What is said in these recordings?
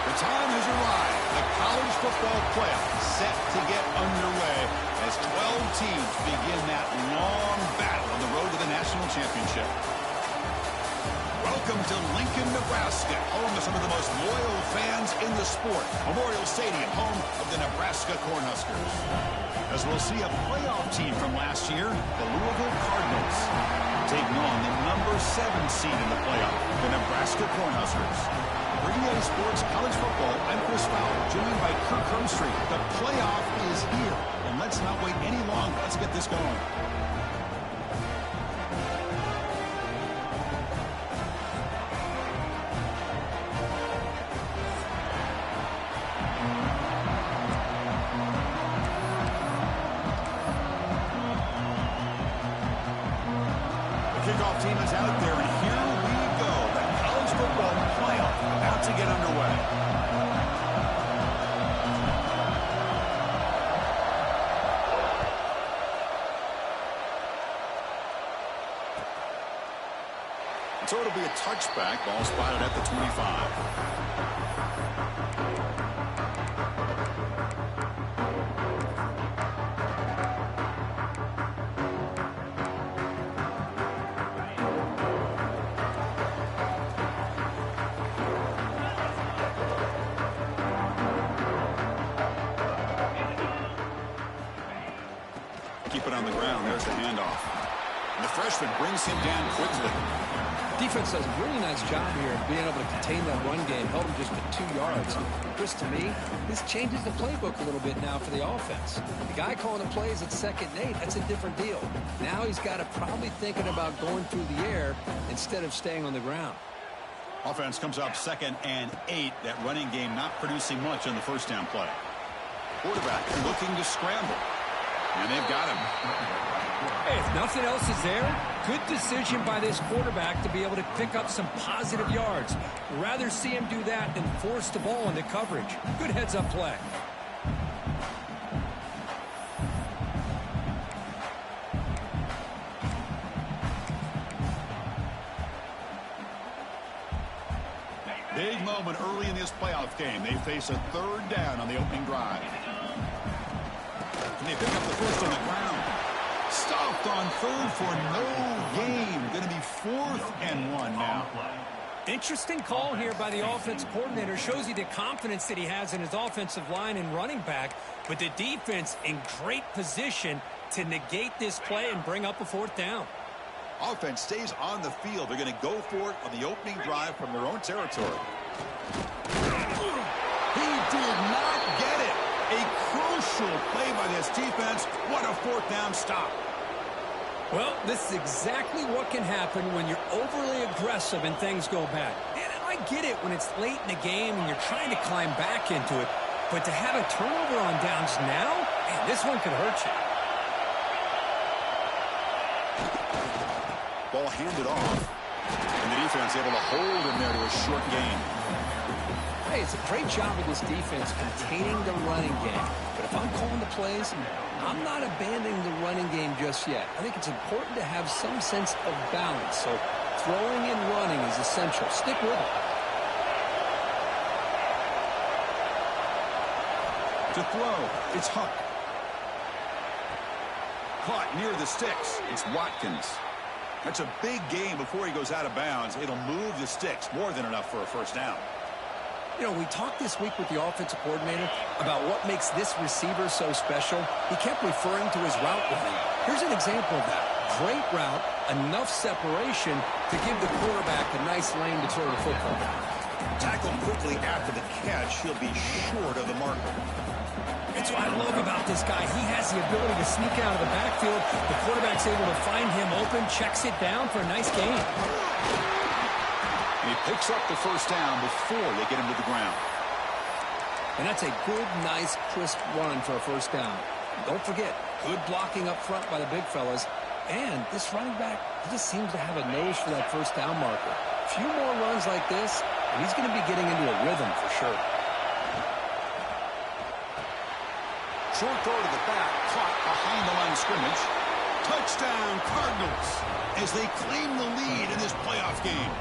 The time has arrived. The college football playoff set to get underway as 12 teams begin that long battle on the road to the national championship. Welcome to Lincoln, Nebraska, home to some of the most loyal fans in the sport. Memorial Stadium, home of the Nebraska Cornhuskers. As we'll see a playoff team from last year, the Louisville Cardinals, taking on the number 7 seed in the playoff, the Nebraska Cornhuskers. For EA Sports College Football, I'm Chris Fowler, joined by Kirk Hermstreet. The playoff is here, and let's not wait any longer. Let's get this going. Kickoff team is out there, and here we go. The college football playoff about to get underway. So it'll be a touchback, ball spotted at the 25. Keep it on the ground. There's the handoff. And the freshman brings him down quickly. Defense does a really nice job here of being able to contain that run game, held him just to 2 yards. Chris, to me, this changes the playbook a little bit now for the offense. The guy calling the plays at 2nd and 8, that's a different deal. Now he's got to probably thinking about going through the air instead of staying on the ground. Offense comes up 2nd and 8. That running game not producing much on the first down play. Quarterback looking to scramble. And they've got him. Hey, if nothing else is there, good decision by this quarterback to be able to pick up some positive yards. Rather see him do that than force the ball into coverage. Good heads-up play. Big moment early in this playoff game. They face a 3rd down on the opening drive. And they pick up the first on the ground. Stopped on 3rd for no gain. Going to be 4th and 1 now. Interesting call here by the offense coordinator. Shows you the confidence that he has in his offensive line and running back. But the defense in great position to negate this play and bring up a 4th down. Offense stays on the field. They're going to go for it on the opening drive from their own territory. He did not get it. A crucial play by this defense. What a 4th down stop. Well, this is exactly what can happen when you're overly aggressive and things go bad. And I get it when it's late in the game and you're trying to climb back into it. But to have a turnover on downs now, man, this one could hurt you. Ball handed off. And the defense able to hold him there to a short gain. Hey, it's a great job of this defense containing the running game. But if I'm calling the plays, I'm not abandoning the running game just yet. I think it's important to have some sense of balance. So throwing and running is essential. Stick with it. To throw, it's Huck. Caught near the sticks. It's Watkins. That's a big gain before he goes out of bounds. It'll move the sticks. More than enough for a 1st down. You know, we talked this week with the offensive coordinator about what makes this receiver so special. He kept referring to his route running. Here's an example of that. Great route, enough separation to give the quarterback a nice lane to throw the football. Tackled quickly after the catch. He'll be short of the marker. That's what I love about this guy. He has the ability to sneak out of the backfield. The quarterback's able to find him open, checks it down for a nice gain. And he picks up the 1st down before they get him to the ground. And that's a good, nice, crisp run for a 1st down. Don't forget, good blocking up front by the big fellas. And this running back, he just seems to have a nose for that 1st down marker. A few more runs like this, and he's going to be getting into a rhythm for sure. Short throw to the back, caught behind the line of scrimmage. Touchdown, Cardinals, as they claim the lead in this playoff game.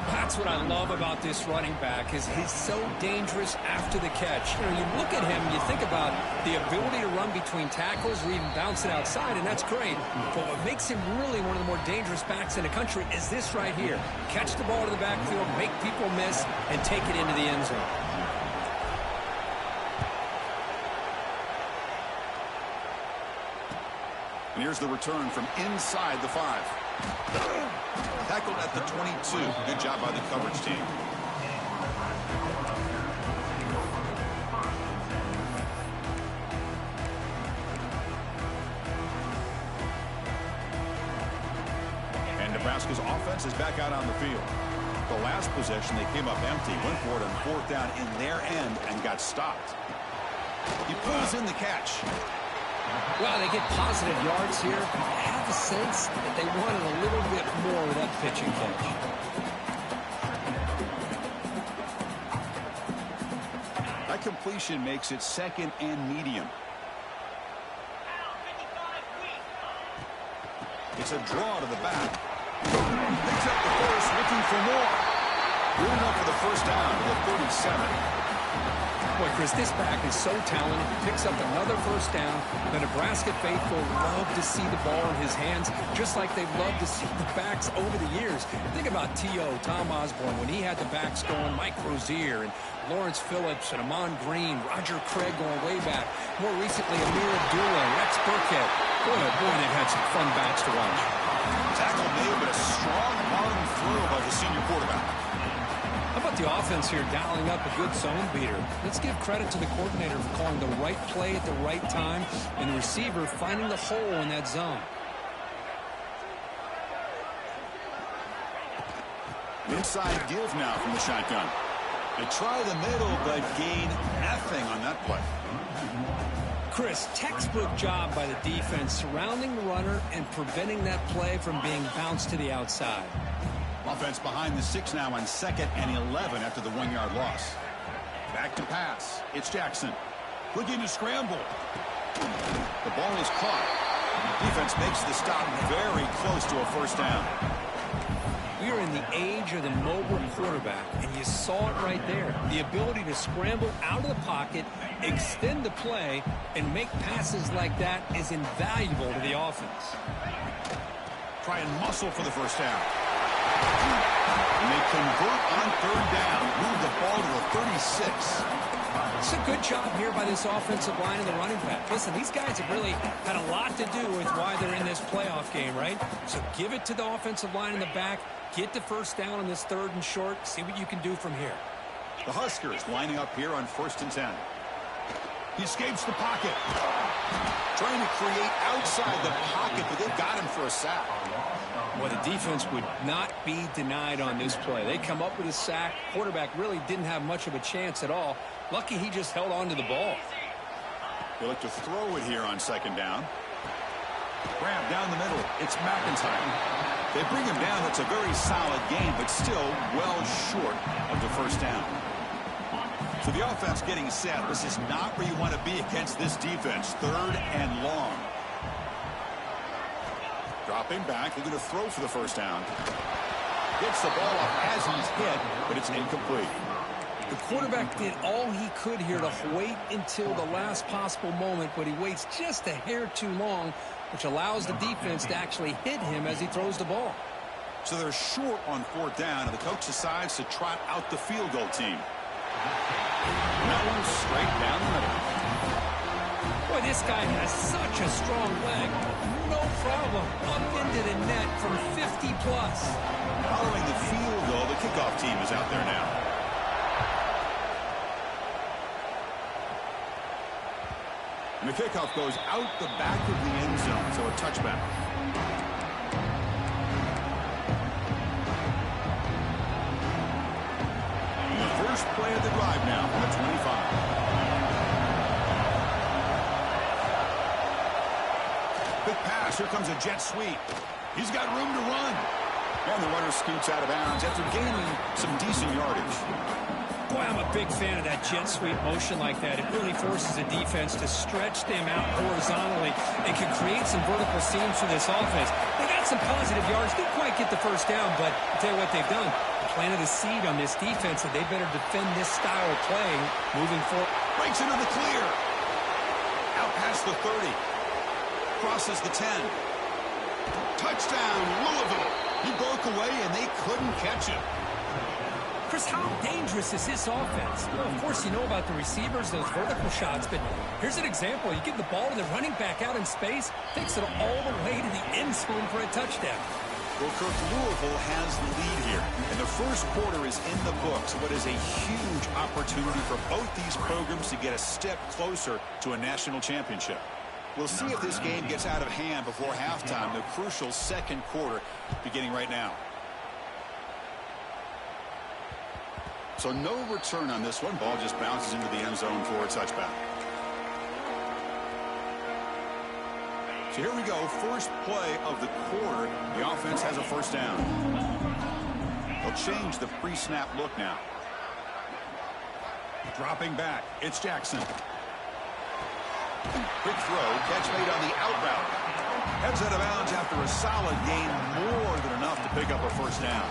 That's what I love about this running back is he's so dangerous after the catch. You know, you look at him, you think about the ability to run between tackles or even bounce it outside, and that's great. But what makes him really one of the more dangerous backs in the country is this right here. Catch the ball to the backfield, make people miss, and take it into the end zone. And here's the return from inside the 5. Tackled at the 22. Good job by the coverage team. And Nebraska's offense is back out on the field. The last possession, they came up empty, went for it on 4th down in their end and got stopped. He pulls in the catch. Well, they get positive yards here. I have the sense that they wanted a little bit more of that pitch and catch. That completion makes it 2nd and medium. It's a draw to the back. Picks up the first, looking for more. Good enough for the first down to the 37. Boy, Chris, this back is so talented. He picks up another first down. The Nebraska faithful love to see the ball in his hands, just like they've loved to see the backs over the years. Think about T.O., Tom Osborne, when he had the backs going, Mike Rozier, and Lawrence Phillips, and Amon Green, Roger Craig going way back. More recently, Amir Abdullah, Rex Burkhead. Boy, oh boy, they've had some fun backs to watch. Tackle made, but a strong arm throw by the senior quarterback. How about the offense here dialing up a good zone beater? Let's give credit to the coordinator for calling the right play at the right time and the receiver finding the hole in that zone. Inside give now from the shotgun. They try the middle, but gain nothing on that play. Chris, textbook job by the defense surrounding the runner and preventing that play from being bounced to the outside. Offense behind the 6 now on 2nd and 11 after the 1-yard loss. Back to pass. It's Jackson. Looking to scramble. The ball is caught. Defense makes the stop very close to a first down. We are in the age of the mobile quarterback, and you saw it right there. The ability to scramble out of the pocket, extend the play, and make passes like that is invaluable to the offense. Try and muscle for the first down. And they convert on 3rd down. Move the ball to the 36. It's a good job here by this offensive line and the running back. Listen, these guys have really had a lot to do with why they're in this playoff game, right? So give it to the offensive line in the back. Get the first down on this 3rd and short. See what you can do from here. The Huskers lining up here on 1st and 10. He escapes the pocket. Trying to create outside the pocket, but they've got him for a sack. Well, the defense would not be denied on this play. They come up with a sack. Quarterback really didn't have much of a chance at all. Lucky he just held on to the ball. They look to throw it here on 2nd down. Grab down the middle. It's McIntyre. They bring him down. It's a very solid game, but still well short of the first down. So the offense getting set. This is not where you want to be against this defense. 3rd and long. Dropping back, looking to throw for the first down. Gets the ball up as he's hit, but it's incomplete. The quarterback did all he could here to wait until the last possible moment, but he waits just a hair too long, which allows the defense to actually hit him as he throws the ball. So they're short on 4th down, and the coach decides to trot out the field goal team. And that one's straight down the middle. Boy, this guy has such a strong leg. No problem. Up into the net from 50 plus. Following the field goal, the kickoff team is out there now. And the kickoff goes out the back of the end zone, so a touchback. And the first play of the drive now from the 25. Quick pass. Here comes a jet sweep. He's got room to run. And the runner scoots out of bounds after gaining some decent yardage. Boy, I'm a big fan of that jet sweep motion like that. It really forces the defense to stretch them out horizontally and can create some vertical seams for this offense. They got some positive yards. Didn't quite might get the first down, but I'll tell you what they've done. They planted a seed on this defense that they better defend this style of play moving forward. Breaks into the clear. Out past the 30. Crosses the 10. Touchdown, Louisville. He broke away, and they couldn't catch him. Chris, how dangerous is this offense? Well, of course, you know about the receivers, those vertical shots, but here's an example. You give the ball to the running back out in space, takes it all the way to the end zone for a touchdown. Well, Kirk, Louisville has the lead here, and the first quarter is in the books. What is a huge opportunity for both these programs to get a step closer to a national championship. We'll see if this game gets out of hand before halftime, the crucial second quarter beginning right now. So no return on this one. Ball just bounces into the end zone for a touchback. So here we go. First play of the quarter. The offense has a first down. They'll change the pre-snap look now. Dropping back. It's Jackson. Quick throw. Catch made on the out route. Heads out of bounds after a solid gain. More than enough to pick up a first down.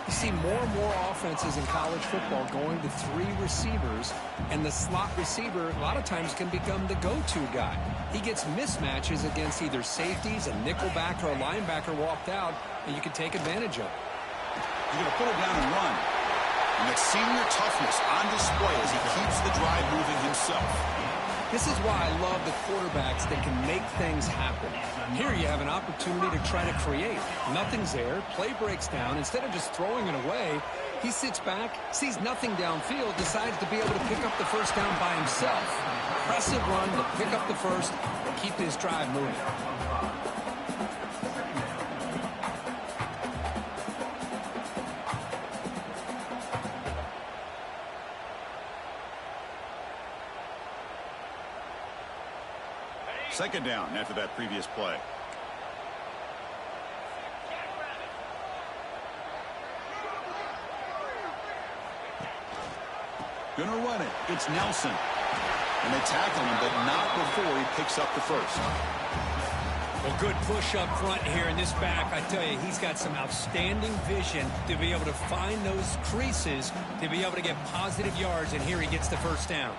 You see more and more offenses in college football going to 3 receivers, and the slot receiver a lot of times can become the go-to guy. He gets mismatches against either safeties, a nickelback, or a linebacker walked out, and you can take advantage of it. You're going to put it down and run. And that senior toughness on display as he keeps the drive moving himself. This is why I love the quarterbacks that can make things happen. Here you have an opportunity to try to create. Nothing's there. Play breaks down. Instead of just throwing it away, he sits back, sees nothing downfield, decides to be able to pick up the first down by himself. Impressive run to pick up the first and keep this drive moving. Second down after that previous play. Gonna run it. It's Nelson. And they tackle him, but not before he picks up the first. Well, good push up front here in this back. I tell you, he's got some outstanding vision to be able to find those creases, to be able to get positive yards, and here he gets the first down.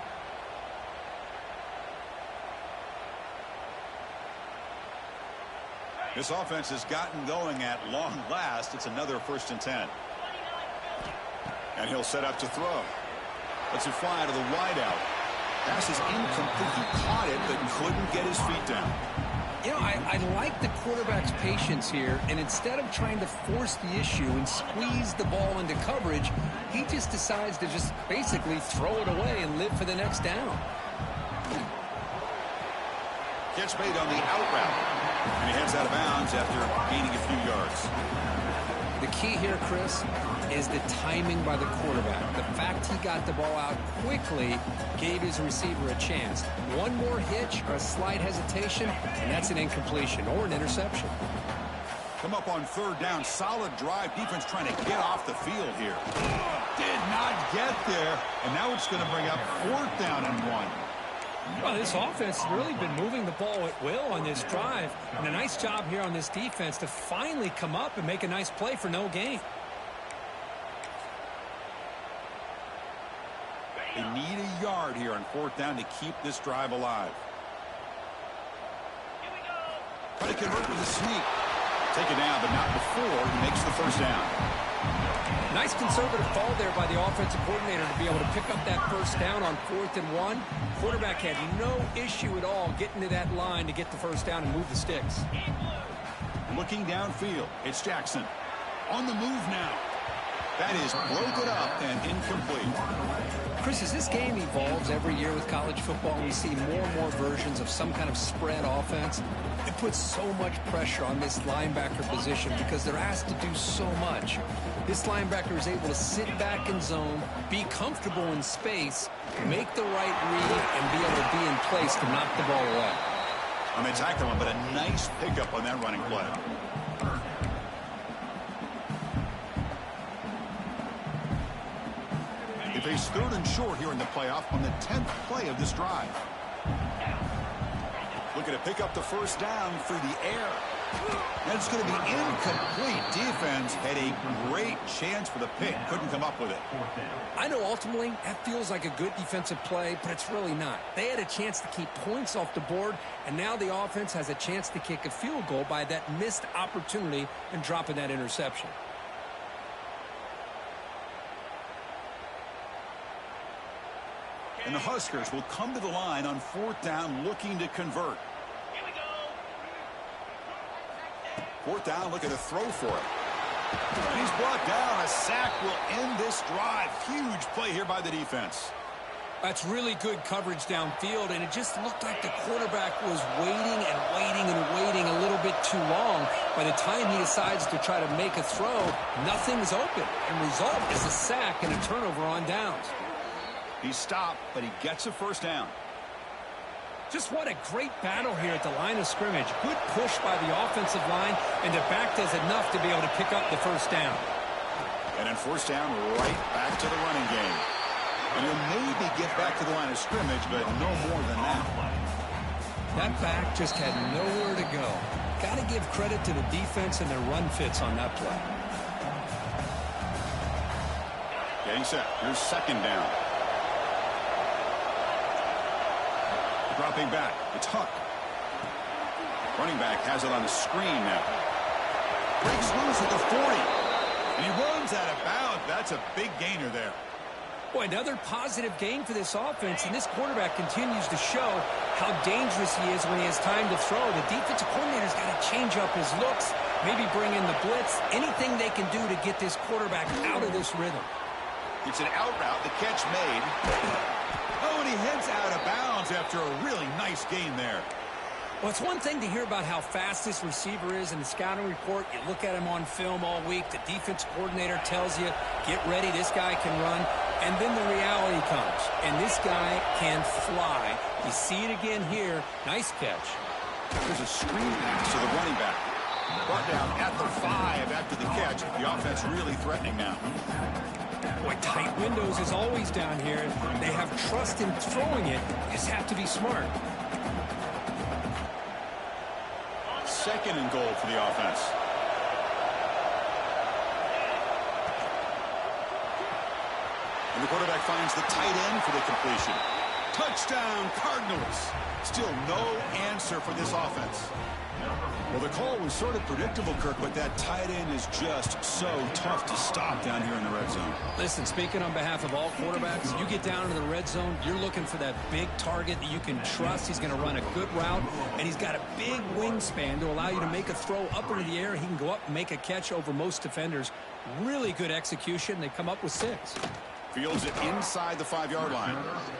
This offense has gotten going at long last. It's another 1st and 10. And he'll set up to throw. Lets it fly out of the wideout. Pass is incomplete. He caught it, but couldn't get his feet down. You know, I like the quarterback's patience here, and instead of trying to force the issue and squeeze the ball into coverage, he just decides to just basically throw it away and live for the next down. Catch made on the out route. And he heads out of bounds after gaining a few yards. The key here, Chris, is the timing by the quarterback. The fact he got the ball out quickly gave his receiver a chance. One more hitch or a slight hesitation, and that's an incompletion or an interception. Come up on 3rd down. Solid drive. Defense trying to get off the field here. Did not get there. And now it's going to bring up 4th down and 1. Well, this offense has really been moving the ball at will on this drive. And a nice job here on this defense to finally come up and make a nice play for no gain. They need a yard here on 4th down to keep this drive alive. Try to convert with a sneak. Take it down, but not before he makes the first down. Nice conservative call there by the offensive coordinator to be able to pick up that first down on 4th and 1. Quarterback had no issue at all getting to that line to get the first down and move the sticks. Looking downfield, it's Jackson. On the move now. That is broken up and incomplete. Chris, as this game evolves every year with college football, we see more and more versions of some kind of spread offense. It puts so much pressure on this linebacker position because they're asked to do so much. This linebacker is able to sit back in zone, be comfortable in space, make the right read, and be able to be in place to knock the ball away. And they tackle him, but a nice pickup on that running play. They face 3rd and short here in the playoff on the 10th play of this drive. Looking to pick up the first down through the air. And it's going to be incomplete. Defense had a great chance for the pick. Couldn't come up with it. I know ultimately that feels like a good defensive play, but it's really not. They had a chance to keep points off the board, and now the offense has a chance to kick a field goal by that missed opportunity and dropping that interception. And the Huskers will come to the line on 4th down looking to convert. 4th down, looking to throw for it. And he's brought down. A sack will end this drive. Huge play here by the defense. That's really good coverage downfield, and it just looked like the quarterback was waiting and waiting and waiting a little bit too long. By the time he decides to try to make a throw, nothing's open. And result is a sack and a turnover on downs. He stopped, but he gets a 1st down. Just what a great battle here at the line of scrimmage. Good push by the offensive line, and the back does enough to be able to pick up the 1st down. And then 1st down, right back to the running game. And he'll maybe get back to the line of scrimmage, but no more than that. That back just had nowhere to go. Got to give credit to the defense and their run fits on that play. Getting set. Here's 2nd down. Dropping back. It's Huck. Running back has it on the screen now. Breaks loose at the 40. And he runs out of bounds. That's a big gainer there. Boy, another positive gain for this offense, and this quarterback continues to show how dangerous he is when he has time to throw. The defensive coordinator's got to change up his looks, maybe bring in the blitz, anything they can do to get this quarterback out of this rhythm. It's an out route. The catch made. Oh, and he heads out of bounds after a really nice gain there. Well, it's one thing to hear about how fast this receiver is in the scouting report. You look at him on film all week. The defense coordinator tells you, get ready, this guy can run. And then the reality comes, and this guy can fly. You see it again here. Nice catch. There's a screen pass to the running back. Brought down at the 5 after the catch. The offense really threatening now. Boy, tight windows is always down here. They have trust in throwing it. You just have to be smart. 2nd and goal for the offense. And the quarterback finds the tight end for the completion. Touchdown, Cardinals. Still no answer for this offense. Well, the call was sort of predictable, Kirk, but that tight end is just so tough to stop down here in the red zone. Listen, speaking on behalf of all quarterbacks, you get down to the red zone, you're looking for that big target that you can trust. He's going to run a good route, and he's got a big wingspan to allow you to make a throw up into the air. He can go up and make a catch over most defenders. Really good execution. They come up with 6. Fields it inside the 5-yard line.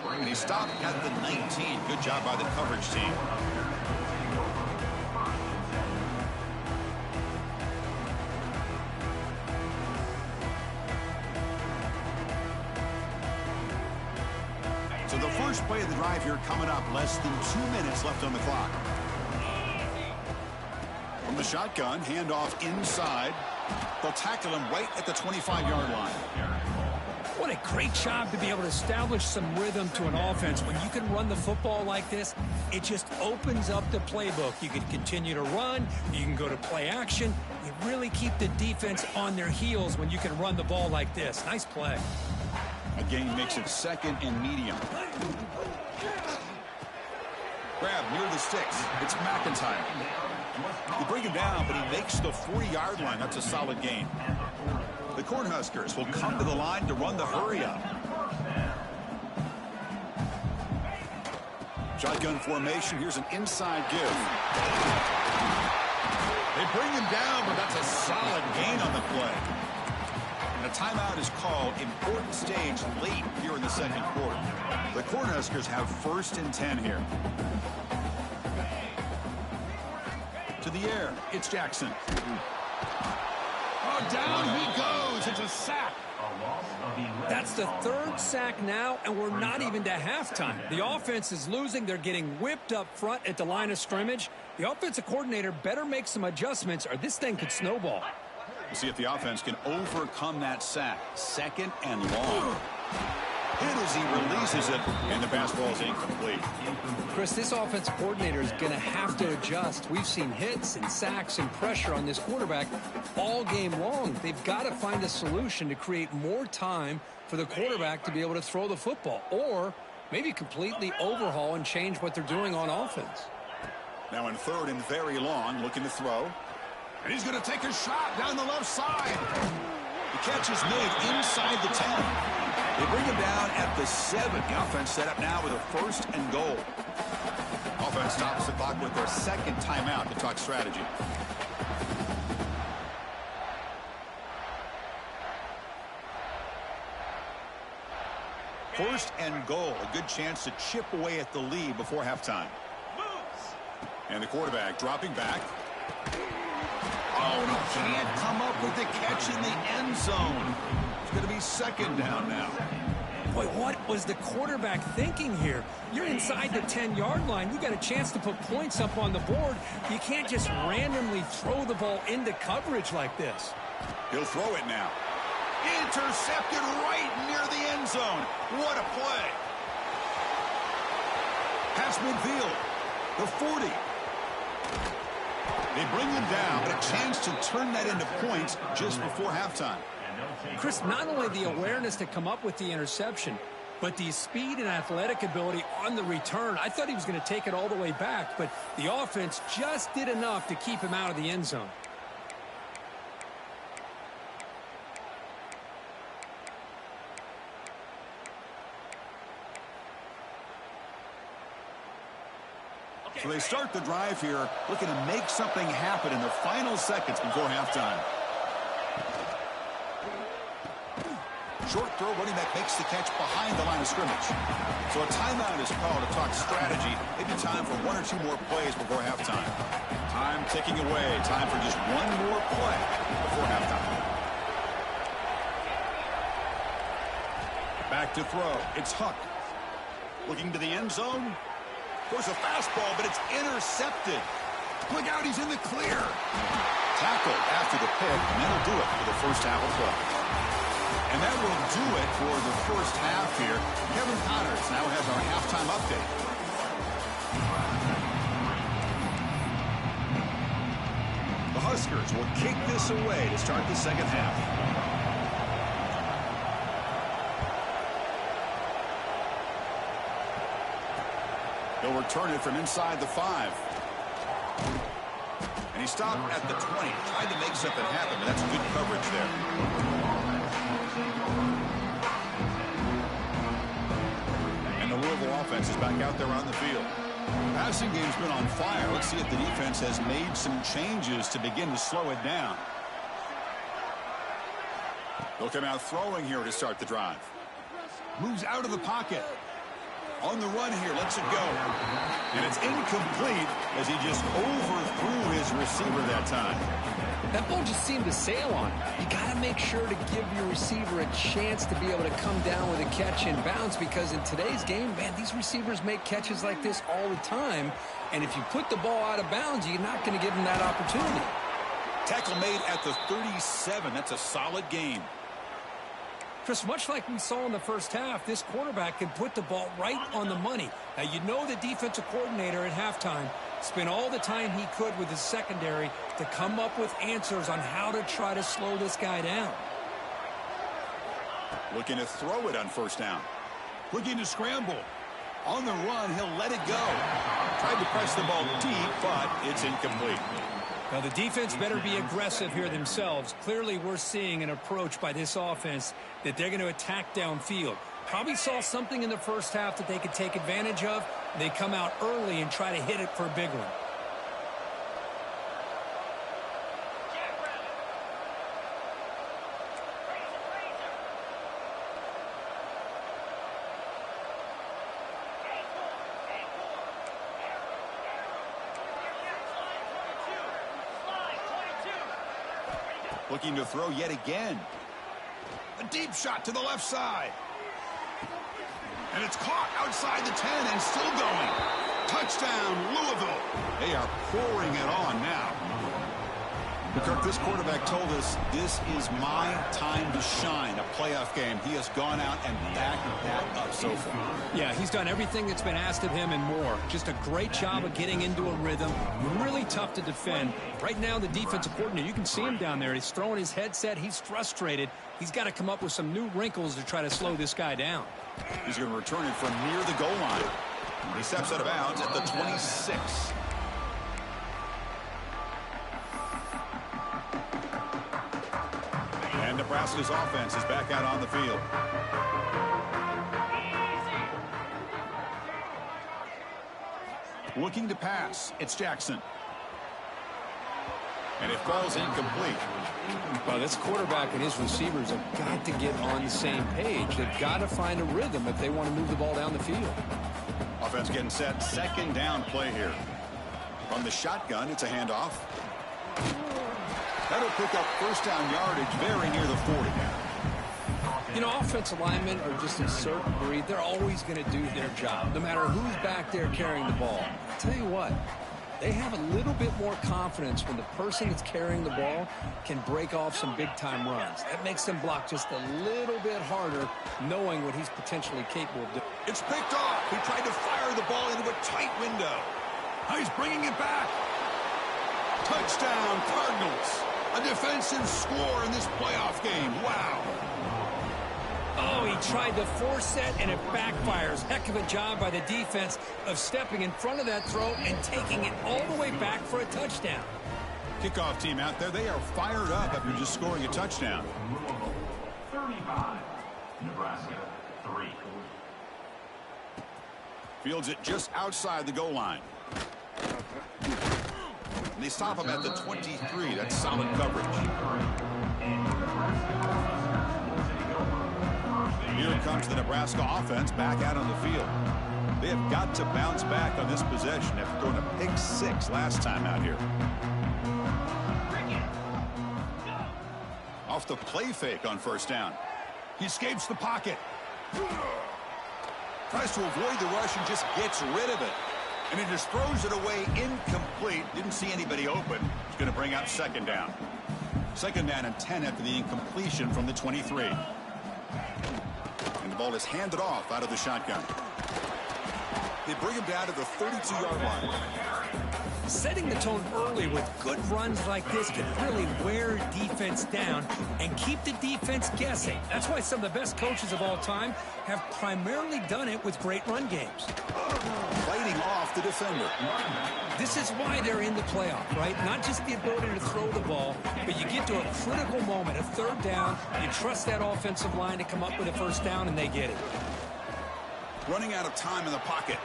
And he stopped at the 19. Good job by the coverage team. So the first play of the drive here coming up. Less than 2 minutes left on the clock. From the shotgun, handoff inside. They'll tackle him right at the 25-yard line. What a great job to be able to establish some rhythm to an offense. When you can run the football like this, it just opens up the playbook. You can continue to run. You can go to play action. You really keep the defense on their heels when you can run the ball like this. Nice play. A gain makes it 2nd and medium. Grab near the sticks. It's McIntyre. You bring him down, but he makes the 40-yard line. That's a solid gain. The Cornhuskers will come to the line to run the hurry-up. Shotgun formation. Here's an inside give. They bring him down, but that's a solid gain on the play. And a timeout is called. Important stage late here in the 2nd quarter. The Cornhuskers have 1st and 10 here. To the air. It's Jackson. Oh, down he goes. It's a sack. That's the 3rd sack now, and we're not even to halftime. The offense is losing. They're getting whipped up front at the line of scrimmage. The offensive coordinator better make some adjustments, or this thing could snowball. We'll see if the offense can overcome that sack. 2nd and long. hit as he releases it, and the pass ball is incomplete. Chris, this offensive coordinator is going to have to adjust. We've seen hits and sacks and pressure on this quarterback all game long. They've got to find a solution to create more time for the quarterback to be able to throw the football, or maybe completely overhaul and change what they're doing on offense. Now in 3rd and very long, looking to throw. And he's going to take a shot down the left side. The catch is made inside the 10. They bring him down at the 7. The offense set up now with a 1st and goal. Offense stops the clock with their 2nd timeout to talk strategy. First and goal, a good chance to chip away at the lead before halftime. And the quarterback dropping back. Oh, and he can't come up with the catch in the end zone. It's going to be 2nd down now. Boy, what was the quarterback thinking here? You're inside the 10-yard line. You got a chance to put points up on the board. You can't just randomly throw the ball into coverage like this. He'll throw it now. Intercepted right near the end zone. What a play. Pass midfield. The 40. They bring him down, but a chance to turn that into points just before halftime. Chris, not only the awareness to come up with the interception, but the speed and athletic ability on the return. I thought he was going to take it all the way back, but the offense just did enough to keep him out of the end zone. So they start the drive here, looking to make something happen in the final seconds before halftime. Short throw, running back makes the catch behind the line of scrimmage. So a timeout is called to talk strategy. Maybe time for 1 or 2 more plays before halftime. Time ticking away. Time for just 1 more play before halftime. Back to throw. It's Huck. Looking to the end zone. Goes a fastball, but it's intercepted. Look out, he's in the clear. Tackled after the pick, and that'll do it for the first half of play. And that will do it for the first half here. Kevin Connors now has our halftime update. The Huskers will kick this away to start the second half. He'll return it from inside the 5. And he stopped at the 20. Tried to make something happen, but that's good coverage there. And the Louisville offense is back out there on the field. Passing game's been on fire. Let's see if the defense has made some changes to begin to slow it down. They'll come out throwing here to start the drive. Moves out of the pocket. On the run here, lets it go. And it's incomplete as he just overthrew his receiver that time. That ball just seemed to sail on him. You got to make sure to give your receiver a chance to be able to come down with a catch and bounce, because in today's game, man, these receivers make catches like this all the time. And if you put the ball out of bounds, you're not going to give them that opportunity. Tackle made at the 37. That's a solid gain. Chris, much like we saw in the first half, this quarterback can put the ball right on the money. Now, you know the defensive coordinator at halftime spent all the time he could with his secondary to come up with answers on how to try to slow this guy down. Looking to throw it on first down. Looking to scramble. On the run, he'll let it go. Tried to press the ball deep, but it's incomplete. Now, the defense better be aggressive here themselves. Clearly, we're seeing an approach by this offense that they're going to attack downfield. Probably saw something in the first half that they could take advantage of. They come out early and try to hit it for a big one. Looking to throw yet again. A deep shot to the left side. And it's caught outside the 10 and still going. Touchdown, Louisville. They are pouring it on now. Kirk, this quarterback told us this is my time to shine, a playoff game. He has gone out and backed that up so far. Yeah, he's done everything that's been asked of him and more. Just a great job of getting into a rhythm. Really tough to defend. Right now, the defensive coordinator, you can see him down there. He's throwing his headset. He's frustrated. He's got to come up with some new wrinkles to try to slow this guy down. He's going to return it from near the goal line. He steps out of bounds at the 26. And Nebraska's offense is back out on the field. Looking to pass. It's Jackson. And it falls incomplete. Well, this quarterback and his receivers have got to get on the same page. They've got to find a rhythm if they want to move the ball down the field. Offense getting set. Second down play here. From the shotgun, it's a handoff. That'll pick up first down yardage very near the 40 now. You know, offensive linemen are just a certain breed. They're always going to do their job, no matter who's back there carrying the ball. I'll tell you what, they have a little bit more confidence when the person that's carrying the ball can break off some big-time runs. That makes them block just a little bit harder, knowing what he's potentially capable of doing. It's picked off. He tried to fire the ball into a tight window. Now he's bringing it back. Touchdown, Cardinals. A defensive score in this playoff game. Wow. Oh, he tried to force it, and it backfires. Heck of a job by the defense of stepping in front of that throw and taking it all the way back for a touchdown. Kickoff team out there, they are fired up after just scoring a touchdown. 35, Nebraska 3. Fields it just outside the goal line. And they stop him at the 23. That's solid coverage. Here comes the Nebraska offense back out on the field. They have got to bounce back on this possession after throwing a pick 6 last time out here. Off the play fake on first down. He escapes the pocket. Tries to avoid the rush and just gets rid of it. And he just throws it away incomplete. Didn't see anybody open. It's going to bring up second down. Second down and 10 after the incompletion from the 23. And the ball is handed off out of the shotgun. They bring him down to the 32-yard line. Setting the tone early with good runs like this can really wear defense down and keep the defense guessing. That's why some of the best coaches of all time have primarily done it with great run games. Fighting off the defender. This is why they're in the playoff, right? Not just the ability to throw the ball, but you get to a critical moment, a third down, you trust that offensive line to come up with a first down, and they get it. Running out of time in the pocket.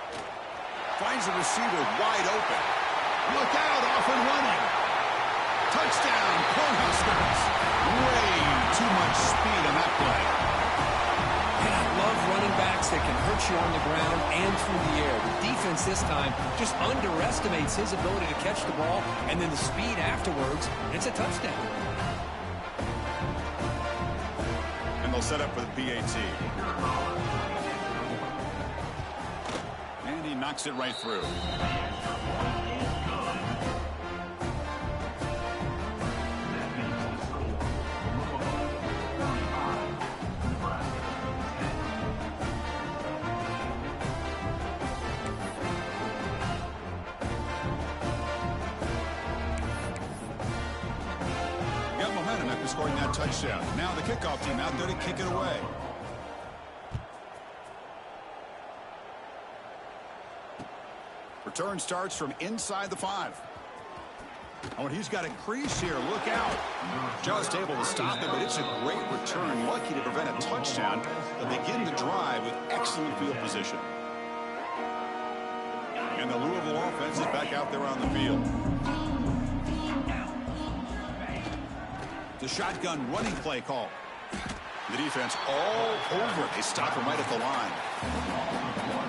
Finds the receiver wide open. Look out, off and running. Touchdown, Cornhuskers. Way too much speed on that play. And I love running backs that can hurt you on the ground and through the air. The defense this time just underestimates his ability to catch the ball, and then the speed afterwards, it's a touchdown. And they'll set up for the PAT. And he knocks it right through. Scoring that touchdown. Now the kickoff team out there to kick it away. Return starts from inside the 5. Oh, and he's got a crease here. Look out. Just able to stop it, but it's a great return. Lucky to prevent a touchdown. But they begin the drive with excellent field position. And the Louisville offense is back out there on the field. The shotgun running play call. The defense all over. They stop him right at the line.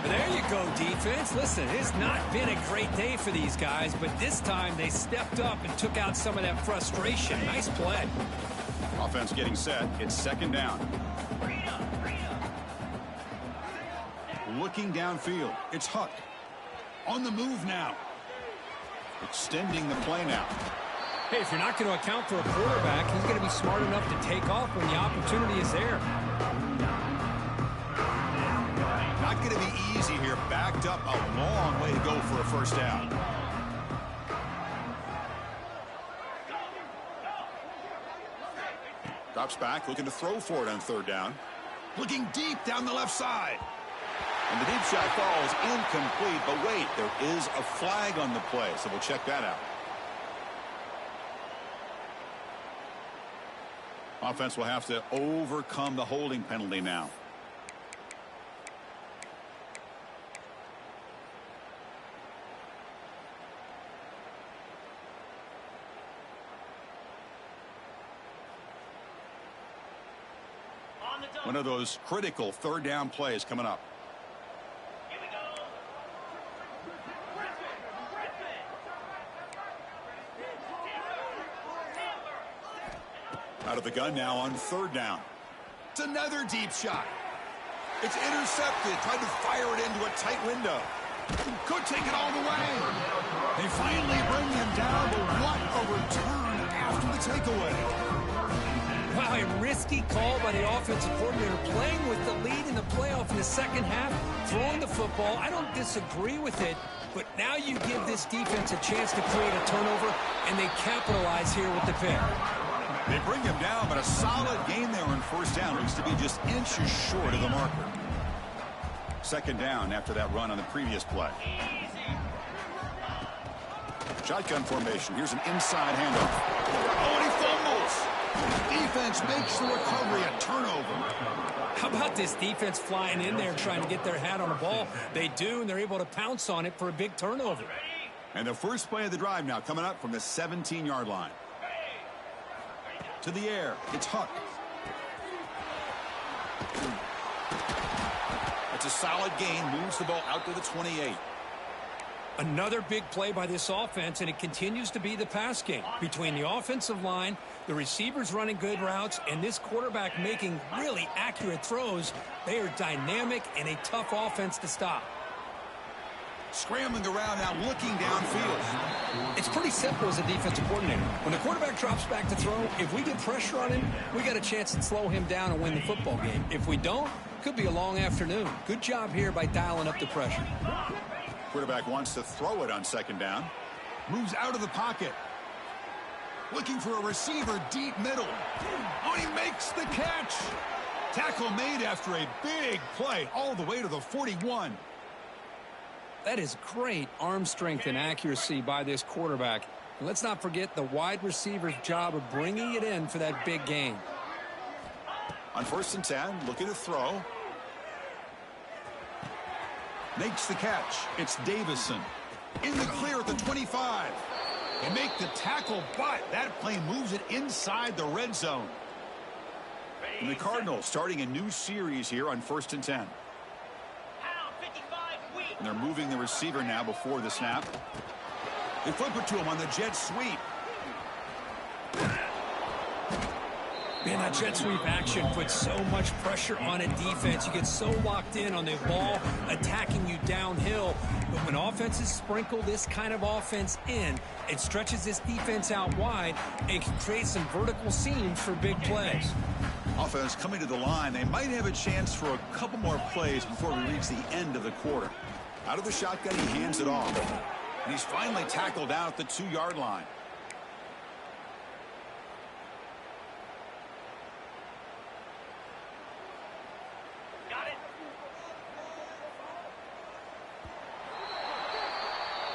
There you go, defense. Listen, it's not been a great day for these guys, but this time they stepped up and took out some of that frustration. Nice play. Offense getting set. It's second down. Looking downfield. It's Huck. On the move now. Extending the play now. Hey, if you're not going to account for a quarterback, he's going to be smart enough to take off when the opportunity is there. Not going to be easy here. Backed up a long way to go for a first down. Drops back, looking to throw for it on third down. Looking deep down the left side. And the deep shot falls incomplete. But wait, there is a flag on the play, so we'll check that out. Offense will have to overcome the holding penalty now. One of those critical third down plays coming up. Here we go. Out of the gun now on third down. It's another deep shot. It's intercepted. Tried to fire it into a tight window. Could take it all the way. They finally bring him down, but what a return after the takeaway. Wow, a risky call by the offensive coordinator, playing with the lead in the playoff in the second half, throwing the football. I don't disagree with it, but now you give this defense a chance to create a turnover, and they capitalize here with the pick. They bring him down, but a solid game there on first down. Looks to be just inches short of the marker. Second down after that run on the previous play. Shotgun formation. Here's an inside handoff. Oh, and he fumbles. Defense makes the recovery a turnover. How about this defense flying in there trying to get their hat on the ball? They do, and they're able to pounce on it for a big turnover. And the first play of the drive now coming up from the 17-yard line. To the air. It's Huck. It's a solid gain. Moves the ball out to the 28. Another big play by this offense, and it continues to be the pass game. Between the offensive line, the receivers running good routes, and this quarterback making really accurate throws, they are dynamic and a tough offense to stop. Scrambling around now, looking downfield. It's pretty simple as a defensive coordinator. When the quarterback drops back to throw, if we get pressure on him, we got a chance to slow him down and win the football game. If we don't, could be a long afternoon. Good job here by dialing up the pressure. Quarterback wants to throw it on second down. Moves out of the pocket. Looking for a receiver deep middle. Oh, he makes the catch. Tackle made after a big play all the way to the 41. That is great arm strength and accuracy by this quarterback. And let's not forget the wide receiver's job of bringing it in for that big gain. On first and 10, looking to throw. Makes the catch. It's Davison. In the clear at the 25. They make the tackle, but that play moves it inside the red zone. And the Cardinals starting a new series here on first and 10. And they're moving the receiver now before the snap. They flip it to him on the jet sweep. Man, that jet sweep action puts so much pressure on a defense. You get so locked in on the ball attacking you downhill. But when offenses sprinkle this kind of offense in, it stretches this defense out wide and can create some vertical seams for big plays. Offense coming to the line. They might have a chance for a couple more plays before we reach the end of the quarter. Out of the shotgun, he hands it off. And he's finally tackled out at the 2-yard line.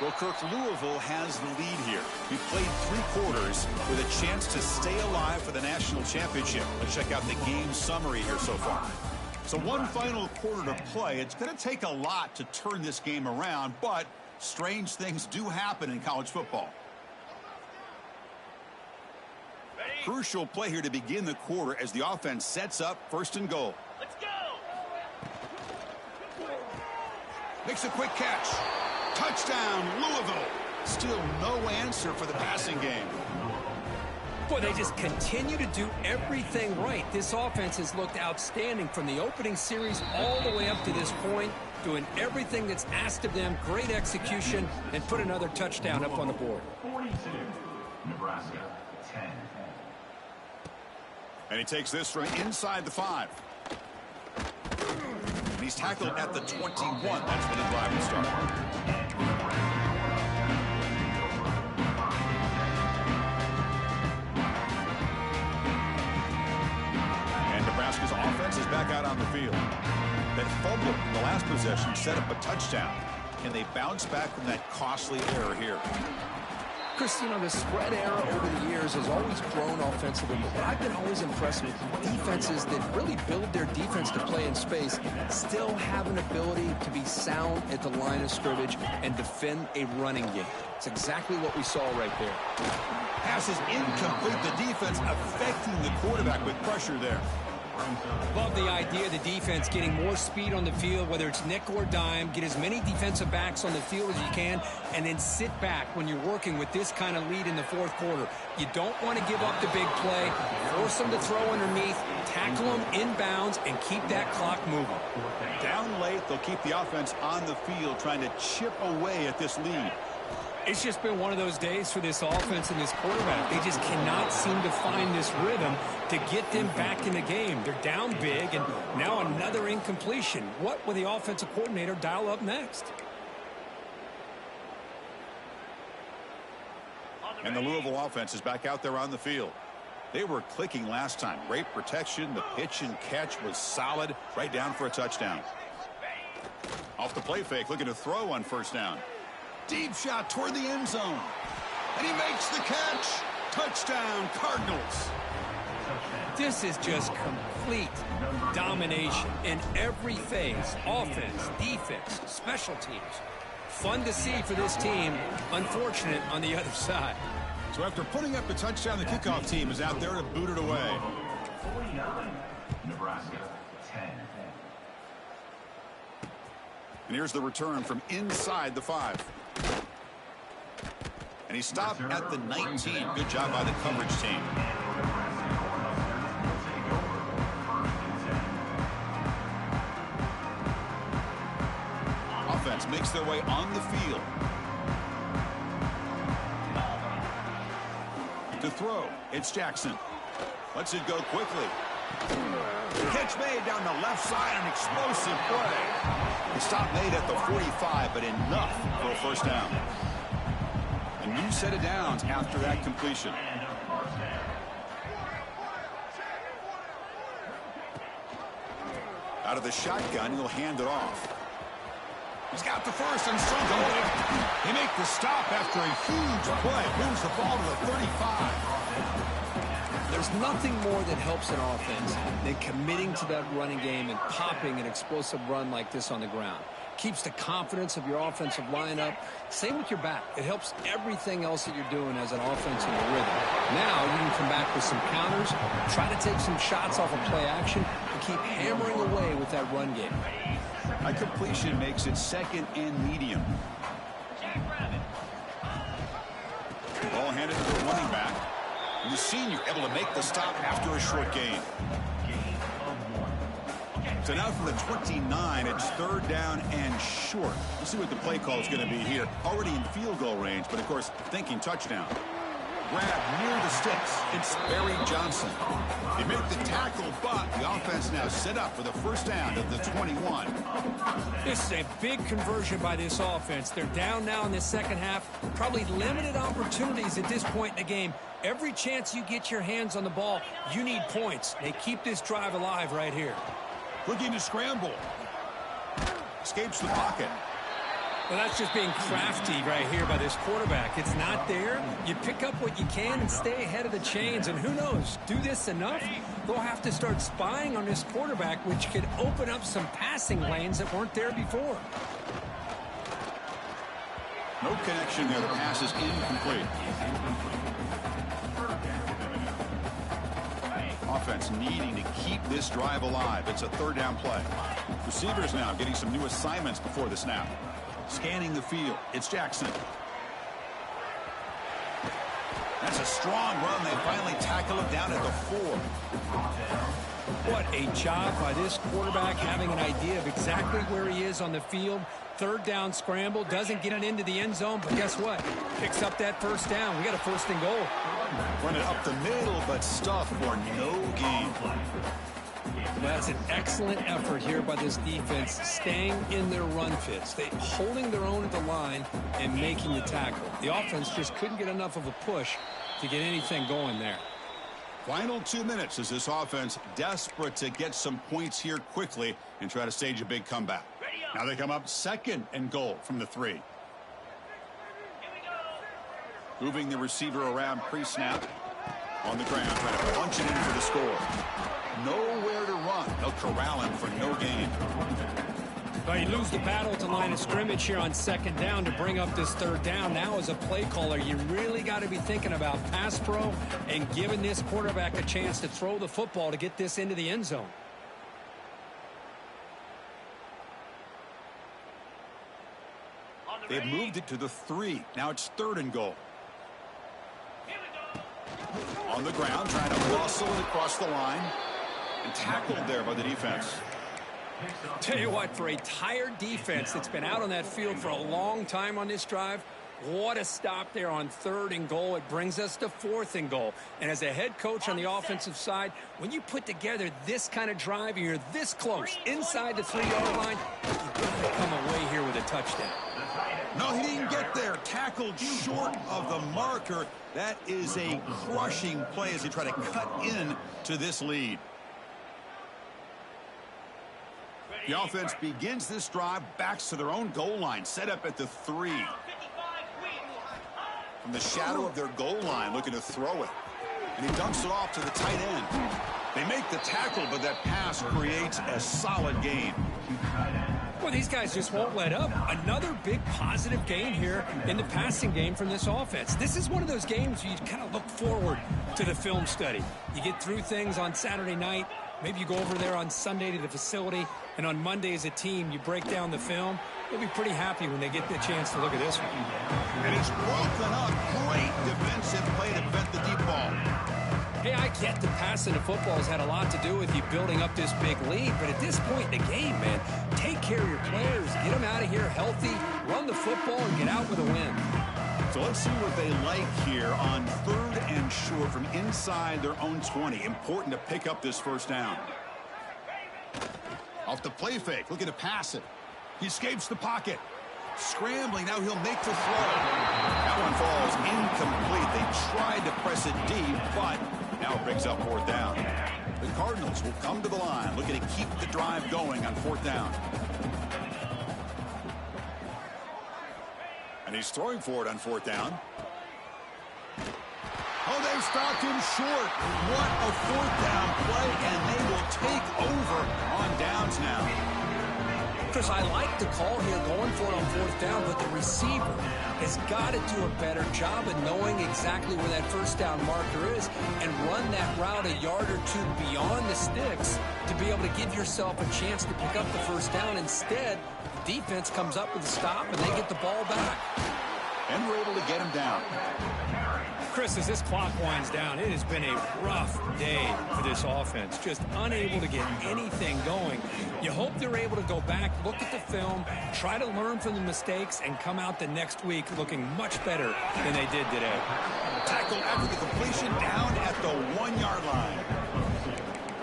Well, Kirk, Louisville has the lead here. We played 3 quarters with a chance to stay alive for the national championship. Let's check out the game summary here so far. So one final quarter to play. It's going to take a lot to turn this game around, but strange things do happen in college football. Ready? Crucial play here to begin the quarter as the offense sets up first and goal. Let's go. Makes a quick catch. Touchdown, Louisville. Still no answer for the passing game. Boy, they just continue to do everything right. This offense has looked outstanding from the opening series all the way up to this point, doing everything that's asked of them, great execution, and put another touchdown up on the board. 42, Nebraska 10. And he takes this from inside the 5. And he's tackled at the 21. That's when the drive will start. Nebraska's offense is back out on the field. That fumble in the last possession set up a touchdown, and they bounce back from that costly error here. Chris, you know, the spread era over the years has always grown offensively, but I've been always impressed with defenses that really build their defense to play in space, still have an ability to be sound at the line of scrimmage and defend a running game. It's exactly what we saw right there. Pass is incomplete. The defense affecting the quarterback with pressure there. Love the idea of the defense getting more speed on the field, whether it's nickel or dime. Get as many defensive backs on the field as you can, and then sit back when you're working with this kind of lead in the fourth quarter. You don't want to give up the big play. Force them to throw underneath, tackle them inbounds, and keep that clock moving. Down late, they'll keep the offense on the field trying to chip away at this lead. It's just been one of those days for this offense and this quarterback. They just cannot seem to find this rhythm to get them back in the game. They're down big, and now another incompletion. What will the offensive coordinator dial up next? And the Louisville offense is back out there on the field. They were clicking last time. Great protection. The pitch and catch was solid. Right down for a touchdown. Off the play fake, looking to throw on first down. Deep shot toward the end zone. And he makes the catch. Touchdown, Cardinals. This is just complete domination in every phase. Offense, defense, special teams. Fun to see for this team. Unfortunate on the other side. So after putting up the touchdown, the kickoff team is out there to boot it away. 49. Nebraska 10. And here's the return from inside the 5. And he stopped at the 19. Good job by the coverage team. Offense makes their way on the field. To throw, it's Jackson. Lets it go quickly. Catch made down the left side, an explosive play. The stop made at the 45, but enough for a first down. A new set of downs after that completion. Out of the shotgun, he'll hand it off. He's got the first and so goal. They make the stop after a huge play. Moves the ball to the 35. There's nothing more that helps an offense than committing to that running game and popping an explosive run like this on the ground. Keeps the confidence of your offensive line up. Same with your back. It helps everything else that you're doing as an offense in your rhythm. Now you can come back with some counters, try to take some shots off of play action, and keep hammering away with that run game. A completion makes it second and medium. Ball handed to the running back. And the senior able to make the stop after a short gain. So now from the 29, it's third down and short. Let's see what the play call is going to be here. Already in field goal range, but of course thinking touchdown. Grab near the sticks. It's Barry Johnson. They make the tackle, but the offense now set up for the first down of the 21. This is a big conversion by this offense. They're down now in the second half. Probably limited opportunities at this point in the game. Every chance you get your hands on the ball, you need points. They keep this drive alive right here. Looking to scramble. Escapes the pocket. Well, that's just being crafty right here by this quarterback. It's not there. You pick up what you can and stay ahead of the chains. And who knows, do this enough, they'll have to start spying on this quarterback, which could open up some passing lanes that weren't there before. No connection there. The pass is incomplete. Offense needing to keep this drive alive. It's a third down play. Receivers now getting some new assignments before the snap. Scanning the field. It's Jackson. That's a strong run. They finally tackle him down at the 4. What a job by this quarterback, having an idea of exactly where he is on the field, third down scramble, doesn't get it into the end zone, but guess what? Picks up that first down. We got a first and goal. Run it up the middle, but stuff for no gain. That's an excellent effort here by this defense, staying in their run fits. They holding their own at the line and making the tackle. The offense just couldn't get enough of a push to get anything going there. Final 2 minutes as this offense desperate to get some points here quickly and try to stage a big comeback. Now they come up 2nd and goal from the 3. Moving the receiver around pre-snap. On the ground, trying to punch it in for the score. Nowhere to run. They'll corral him for no gain. Well, you lose the battle at the line of scrimmage here on 2nd down to bring up this 3rd down. Now, as a play caller, you really got to be thinking about pass pro and giving this quarterback a chance to throw the football to get this into the end zone. They've moved it to the 3. Now it's 3rd and goal. On the ground, trying to muscle it across the line. And tackled there by the defense. Tell you what, for a tired defense that's been out on that field for a long time on this drive, what a stop there on 3rd and goal. It brings us to 4th and goal. And as a head coach on the offensive side, when you put together this kind of drive and you're this close inside the 3-yard line, you've got to come away here with a touchdown. No, he didn't get there. Tackled short of the marker. That is a crushing play as they try to cut in to this lead. The offense begins this drive, backs to their own goal line, set up at the 3. From the shadow of their goal line, looking to throw it. And he dumps it off to the tight end. They make the tackle, but that pass creates a solid gain. Well, these guys just won't let up. Another big positive gain here in the passing game from this offense. This is one of those games you kind of look forward to the film study. You get through things on Saturday night. Maybe you go over there on Sunday to the facility, and on Monday as a team, you break down the film. They'll be pretty happy when they get the chance to look at this one. And it's broken up. Great defensive play to prevent the deep ball. Hey, I get the passing of football has had a lot to do with you building up this big lead, but at this point in the game, man, take care of your players, get them out of here healthy, run the football, and get out with a win. So let's see what they like here on 3rd and short from inside their own 20. Important to pick up this first down. Off the play fake, looking to pass it. He escapes the pocket. Scrambling, now he'll make the throw. That one falls incomplete. They tried to press it deep, but now it brings up 4th down. The Cardinals will come to the line, looking to keep the drive going on 4th down. And he's throwing for it on 4th down. Oh, they've stopped him short. What a 4th down play, and they will take over on downs now. Chris, I like the call here going for it on 4th down, but the receiver has got to do a better job of knowing exactly where that first down marker is and run that route a yard or 2 beyond the sticks to be able to give yourself a chance to pick up the first down. Instead, the defense comes up with a stop, and they get the ball back. And we're able to get him down. Chris, as this clock winds down, it has been a rough day for this offense. Just unable to get anything going. You hope they're able to go back, look at the film, try to learn from the mistakes, and come out the next week looking much better than they did today. Tackled after the completion down at the 1-yard line.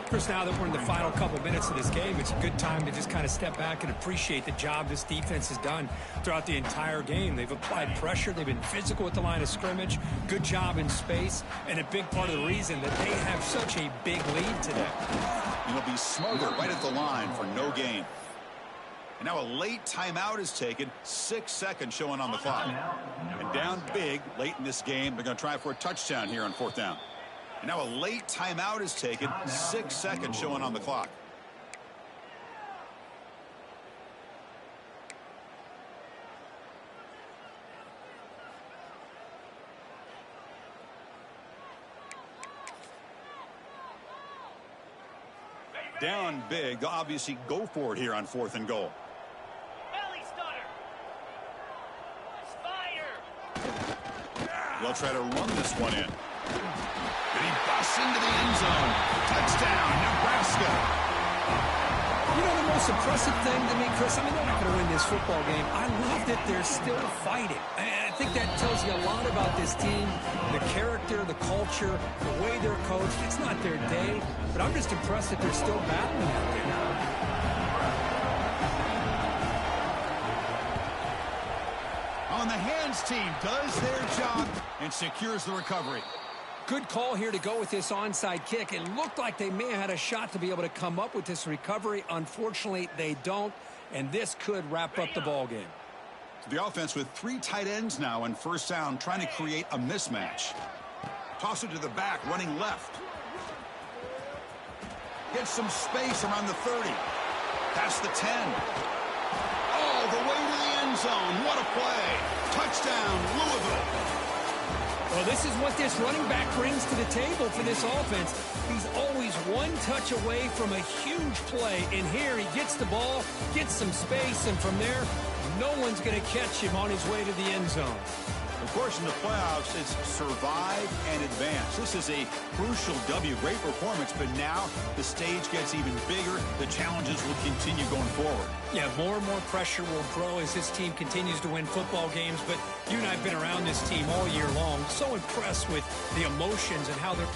Chris, now that we're in the final couple minutes of this game, it's a good time to just kind of step back and appreciate the job this defense has done throughout the entire game. They've applied pressure. They've been physical at the line of scrimmage. Good job in space. And a big part of the reason that they have such a big lead today. He'll be smothered right at the line for no gain. And now a late timeout is taken. 6 seconds showing on the clock. And down big late in this game. They're going to try for a touchdown here on 4th down. And now a late timeout is taken. 6 seconds showing on the clock. Down big. They'll obviously go for it here on 4th and goal. Belly stutter. Fire. They'll try to run this one in. And he busts into the end zone. Touchdown, Nebraska. You know, the most impressive thing to me, Chris, I mean, they're not going to win this football game. I love that they're still fighting. I think that tells you a lot about this team, the character, the culture, the way they're coached. It's not their day, but I'm just impressed that they're still battling out there. On the hands team does their job and secures the recovery. Good call here to go with this onside kick. It looked like they may have had a shot to be able to come up with this recovery. Unfortunately, they don't, and this could wrap up the ball game. The offense with 3 tight ends now on first down, trying to create a mismatch. Toss it to the back, running left. Gets some space around the 30. Past the 10. All the way to the end zone. What a play. Touchdown, Louisville. Well, this is what this running back brings to the table for this offense. He's always one touch away from a huge play. And here he gets the ball, gets some space, and from there, no one's going to catch him on his way to the end zone. Of course, in the playoffs, it's survive and advance. This is a crucial W. Great performance, but now the stage gets even bigger. The challenges will continue going forward. Yeah, more and more pressure will grow as this team continues to win football games. But you and I have been around this team all year long. So impressed with the emotions and how they're